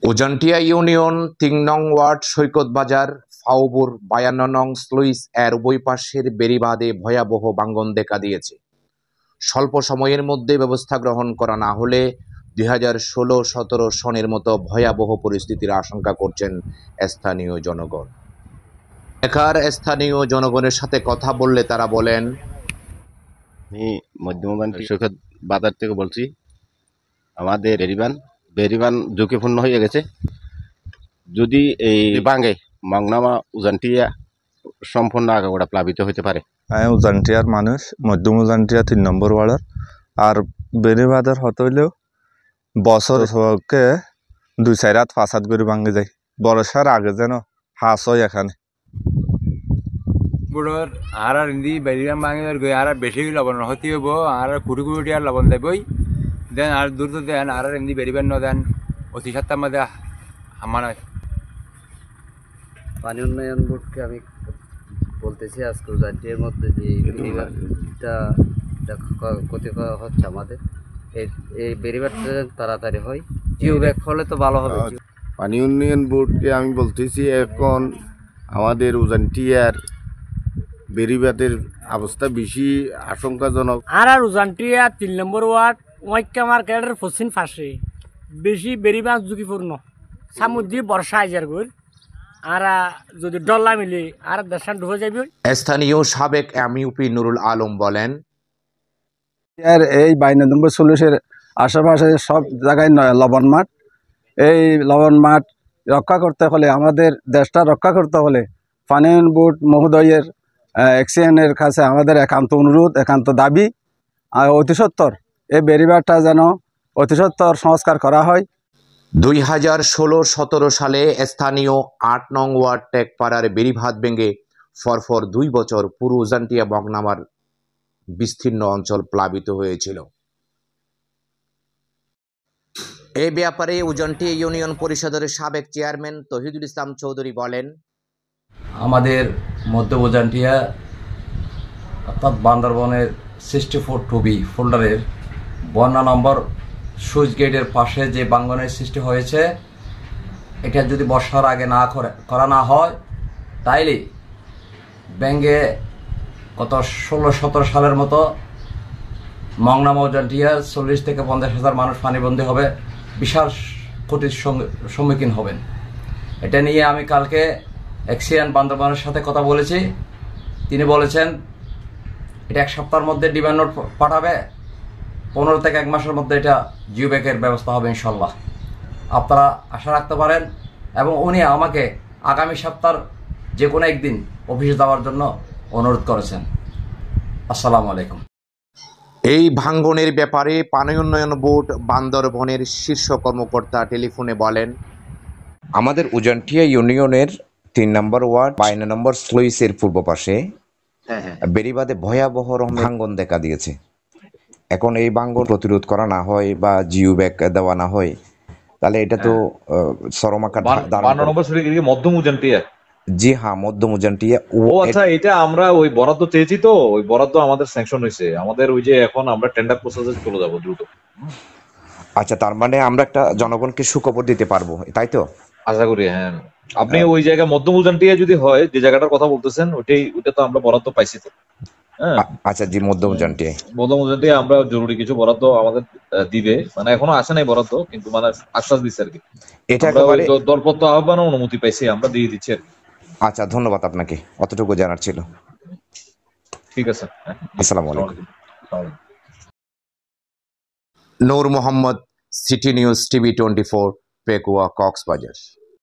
Ujantia union ৩ নং word সৈকত বাজার ফাউবুর ৫২ নং স্লুইস এর উভয় পাশের বেড়িবাঁধে ভয়াবহ ভাঙন দেখা দিয়েছে। স্বল্প সময়ের মধ্যে ব্যবস্থা গ্রহণ করা না হলে ২০১৬-১৭ সনের মতো ভয়াবহ পরিস্থিতির আশঙ্কা করছেন স্থানীয় জনগণ। এখানকার স্থানীয় জনগণের সাথে কথা বললে তারা বলেন, আমি মধ্যমবান সৈকত বাজার থেকে বলছি। আমাদের বেরিবান ঝুঁকিপূর্ণ হয়ে গেছে। যদি এই ভাঙে মংনামা উজানটিয়া সম্পূর্ণ আগাগোড়া প্লাবিত হতে পারে। আমি উজানটিয়ার মানুষ, মধ্যম উজানটিয়া ৩ নম্বর ওয়ার্ডের। আর বেড়িবাঁধের হতে হইলেও বছরকে ২-৪ রাত ৫ হাত করে ভাঙে যায়। বর্ষার আগে যেন হাঁস হয় এখানে। বুড়োর আর হিন্দি বেরিবান ভাঙে আর বেশি লবণ হতে হইব, আর কুটি কুটি আর লবণ দেবই দেন, আর দূর তো দেন আর হিন্দি বেরিবান ন দেন অতি সাতটার মধ্যে আমার পানি উন্নয়ন বোর্ডকে আমি বলতেছি আজকে উজানটিয়ার মধ্যে যে বেড়িবাঁধটা ক্ষতি হচ্ছে আমাদের, এই বেড়িবাঁধটা তাড়াতাড়ি হয়, জিও ব্যাক হলে তো ভালো হবে। পানি উন্নয়ন বোর্ডকে আমি বলতেছি এখন আমাদের উজানটিয়ার বেড়িবাঁধের অবস্থা বেশি আশঙ্কাজনক। আর উজানটিয়া ৩ নম্বর ওয়ার্ড ওয়াইকা মার্কেটের পশ্চিম পাশে বেশি বেড়িবাঁধ ঝুঁকিপূর্ণ। সামুদ্রিক বর্ষা আইজার গর আর যদি ডল্লা মিলে আর দেশান ঢুকে যাবে। স্থানীয় সাবেক এমইউপি নুরুল আলম বলেন, এই ২২ নম্বর সলিউশের আশেপাশে সব জায়গায় লবণ মাঠ। এই লবণ মাঠ রক্ষা করতে হলে, আমাদের দেশটা রক্ষা করতে হলে পানি উন্নয়ন বোর্ড মহোদয়ের এক্সিএনের কাছে আমাদের একান্ত অনুরোধ, একান্ত দাবি, আর অতি সত্বর এই বেড়িবাঁধটা যেন অতি সত্বর সংস্কার করা হয়। ২০১৬-১৭ সালে স্থানীয় ৮ নং ওয়ার্ড টেকপাড়ার বেড়িবাঁধ ভেঙে পরপর ২ বছর পুরো উজানটিয়া মংনামার বিস্তীর্ণ অঞ্চল প্লাবিত হয়েছিল। এ ব্যাপারে উজানটিয়া ইউনিয়ন পরিষদের সাবেক চেয়ারম্যান তহিদুল ইসলাম চৌধুরী বলেন, আমাদের মধ্য উজানটিয়া অর্থাৎ বান্দরবনের 64 টুবি ফোল্ডারের বন্যা নম্বর সুইচ গেটের পাশে যে ভাঙনের সৃষ্টি হয়েছে, এটা যদি বর্ষার আগে করা না হয় তাইলে ব্যাঙ্গে গত 16-17 সালের মতো মংনামা উজানটিয়া 40 থেকে 50 হাজার মানুষ পানিবন্দী হবে, বিশাল ক্ষতির সম্মুখীন হবেন। এটা নিয়ে আমি কালকে এক্সিয়ান বান্দরবানের সাথে কথা বলেছি। তিনি বলেছেন এটা 1 সপ্তাহের মধ্যে ডিমান্ড নোট পাঠাবে, 15 থেকে 1 মাসের মধ্যে এটা জিও ব্যাকের ব্যবস্থা হবে ইনশাল্লাহ। আপনারা আশা রাখতে পারেন। এবং উনি আমাকে আগামী সপ্তাহের যে কোনো একদিন অফিসে যাওয়ার জন্য অনুরোধ করেছেন। আসসালামু আলাইকুম। এই ভাঙ্গনের ব্যাপারে পানি উন্নয়ন বোর্ড বান্দরবনের শীর্ষ কর্মকর্তা টেলিফোনে বলেন, আমাদের উজানটিয়া ইউনিয়নের ৩ নম্বর ওয়ার্ড ৫২ নম্বর স্লুইসের পূর্ব পাশে বেড়িবাঁধে ভয়াবহ ভাঙ্গন দেখা দিয়েছে। এখন এই ভাঙ্গন প্রতিরোধ করা না হয় বা জিও ব্যাক দেওয়া না হয় তাহলে এটা তো চরম আকার ধারণ করবে। মধ্যম উজানটিয়া, জি হ্যাঁ, মধ্যম উজানটিয়া। ও আচ্ছা, এটা আমরা ওই বরাদ্দ চেয়েছি, তো ওই বরাদ্দ আমাদের স্যাংশন হয়েছে। আমাদের ওই যে এখন আমরা টেন্ডার প্রসেসে চলে যাব দ্রুত। আচ্ছা, তার মানে আমরা একটা জনগণকে সুখবর দিতে পারবো, তাই তো? আশা করি। হ্যাঁ, আপনি ওই জায়গা মধ্যম উজানটিয়া যদি হয়, যে জায়গাটার কথা বলতেছেন, ওইটা তো আমরা বরাদ্দ পাইছি তো। হ্যাঁ, আচ্ছা জি, মধ্যম উজানটিয়া আমরা জরুরি কিছু বরাদ্দ আমাদের দিবে, মানে এখনো আসে নাই বরাদ্দ, কিন্তু মানে আশ্বাস দিচ্ছে আর কি। এটা দরপত্র আহ্বান অনুমতি পাইছি, আমরা দিয়ে দিচ্ছি আর কি। আচ্ছা, ধন্যবাদ আপনাকে, অতটুকু জানার ছিল। ঠিক আছে, আসসালামু আলাইকুম। Nur Mohammad, City News TV 24, Pekua, Cox's Bazar.